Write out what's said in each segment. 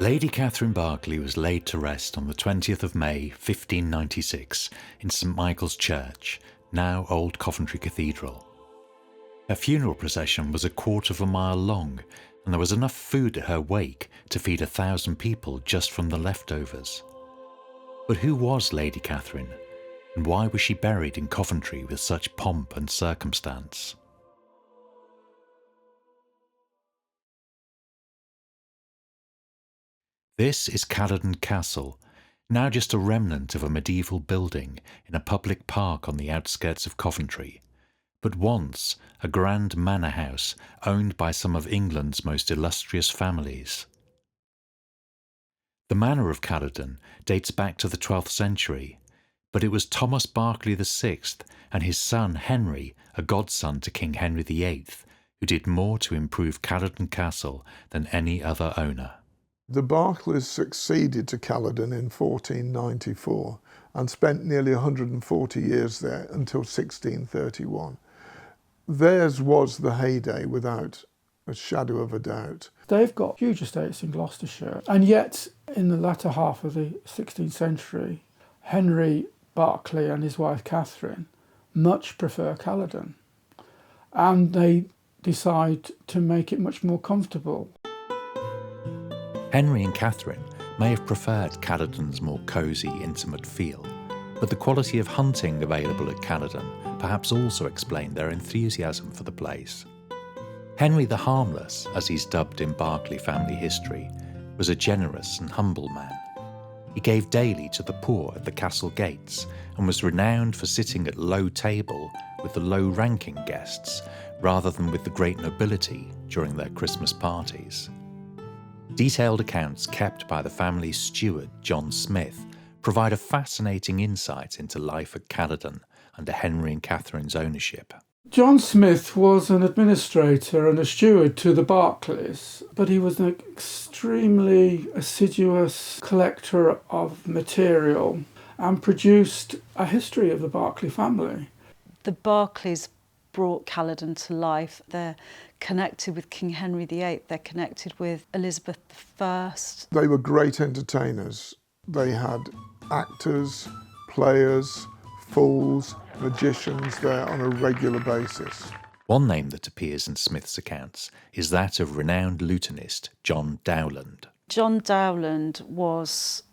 Lady Katherine Berkeley was laid to rest on the 20th of May 1596 in St Michael's Church, now old Coventry Cathedral. Her funeral procession was 1/4 mile long, and there was enough food at her wake to feed 1,000 people just from the leftovers. But who was Lady Katherine, and why was she buried in Coventry with such pomp and circumstance? This is Caludon Castle, now just a remnant of a medieval building in a public park on the outskirts of Coventry, but once a grand manor house owned by some of England's most illustrious families. The manor of Caludon dates back to the 12th century, but it was Thomas Berkeley VI and his son Henry, a godson to King Henry VIII, who did more to improve Caludon Castle than any other owner. The Berkeleys succeeded to Caludon in 1494 and spent nearly 140 years there until 1631. Theirs was the heyday without a shadow of a doubt. They've got huge estates in Gloucestershire, and yet in the latter half of the 16th century, Henry Berkeley and his wife Katherine much prefer Caludon, and they decide to make it much more comfortable. Henry and Katherine may have preferred Caludon's more cosy, intimate feel, but the quality of hunting available at Caludon perhaps also explained their enthusiasm for the place. Henry the Harmless, as he's dubbed in Berkeley family history, was a generous and humble man. He gave daily to the poor at the castle gates and was renowned for sitting at low table with the low-ranking guests rather than with the great nobility during their Christmas parties. Detailed accounts kept by the family's steward, John Smith, provide a fascinating insight into life at Caludon under Henry and Katherine's ownership. John Smith was an administrator and a steward to the Berkeleys, but he was an extremely assiduous collector of material and produced a history of the Berkeley family. The Berkeleys brought Caludon to life. They're connected with King Henry VIII, they're connected with Elizabeth I. They were great entertainers. They had actors, players, fools, magicians there on a regular basis. One name that appears in Smith's accounts is that of renowned lutenist John Dowland. John Dowland was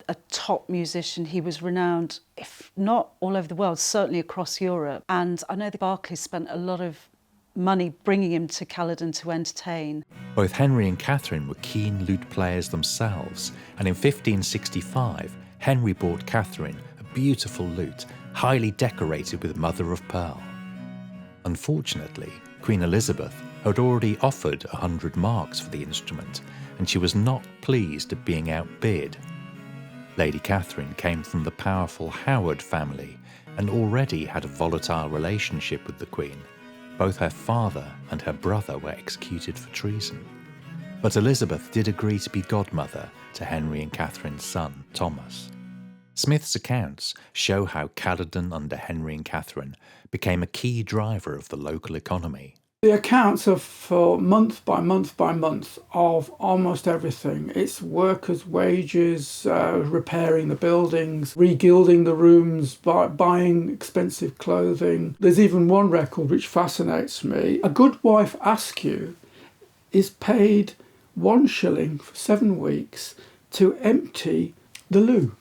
a top musician. He was renowned, if not all over the world, certainly across Europe. And I know the Berkeleys spent a lot of money bringing him to Caludon to entertain. Both Henry and Katherine were keen lute players themselves, and in 1565, Henry bought Katherine a beautiful lute, highly decorated with mother of pearl. Unfortunately, Queen Elizabeth had already offered 100 marks for the instrument, and she was not pleased at being outbid. Lady Katherine came from the powerful Howard family and already had a volatile relationship with the Queen. Both her father and her brother were executed for treason. But Elizabeth did agree to be godmother to Henry and Katherine's son, Thomas. Smith's accounts show how Caludon under Henry and Katherine became a key driver of the local economy. The accounts are for month by month by month of almost everything. It's workers' wages, repairing the buildings, regilding the rooms, buying expensive clothing. There's even one record which fascinates me. A good wife askew is paid 1 shilling for 7 weeks to empty the loo.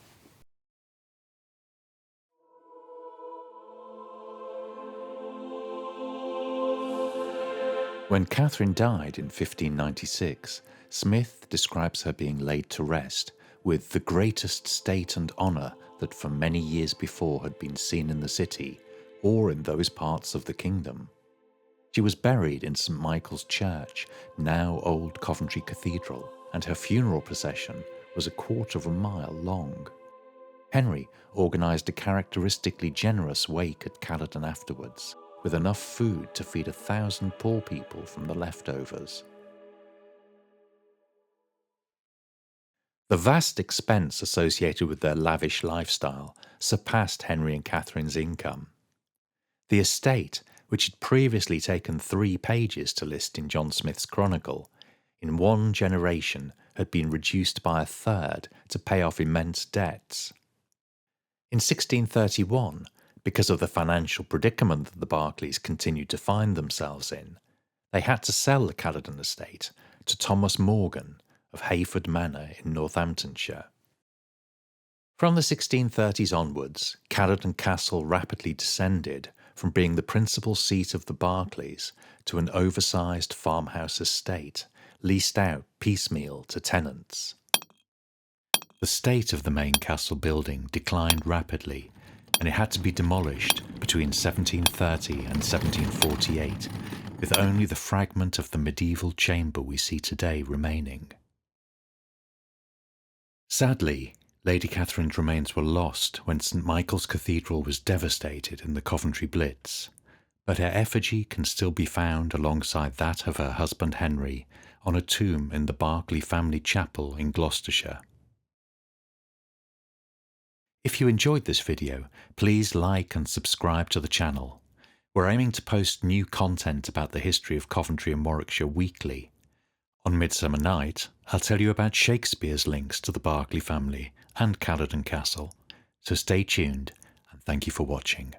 When Katherine died in 1596, Smith describes her being laid to rest with the greatest state and honour that for many years before had been seen in the city or in those parts of the kingdom. She was buried in St Michael's Church, now old Coventry Cathedral, and her funeral procession was 1/4 mile long. Henry organised a characteristically generous wake at Caludon afterwards, with enough food to feed 1,000 poor people from the leftovers. The vast expense associated with their lavish lifestyle surpassed Henry and Katherine's income. The estate, which had previously taken 3 pages to list in John Smith's chronicle, in one generation had been reduced by a third to pay off immense debts. In 1631, because of the financial predicament that the Berkeleys continued to find themselves in, they had to sell the Caludon estate to Thomas Morgan of Hayford Manor in Northamptonshire. From the 1630s onwards, Caludon Castle rapidly descended from being the principal seat of the Berkeleys to an oversized farmhouse estate, leased out piecemeal to tenants. The state of the main castle building declined rapidly, and it had to be demolished between 1730 and 1748, with only the fragment of the medieval chamber we see today remaining. Sadly, Lady Katharine's remains were lost when St Michael's Cathedral was devastated in the Coventry Blitz, but her effigy can still be found alongside that of her husband Henry on a tomb in the Berkeley family chapel in Gloucestershire. If you enjoyed this video, please like and subscribe to the channel. We're aiming to post new content about the history of Coventry and Warwickshire weekly. On Midsummer Night, I'll tell you about Shakespeare's links to the Berkeley family and Caludon Castle, so stay tuned and thank you for watching.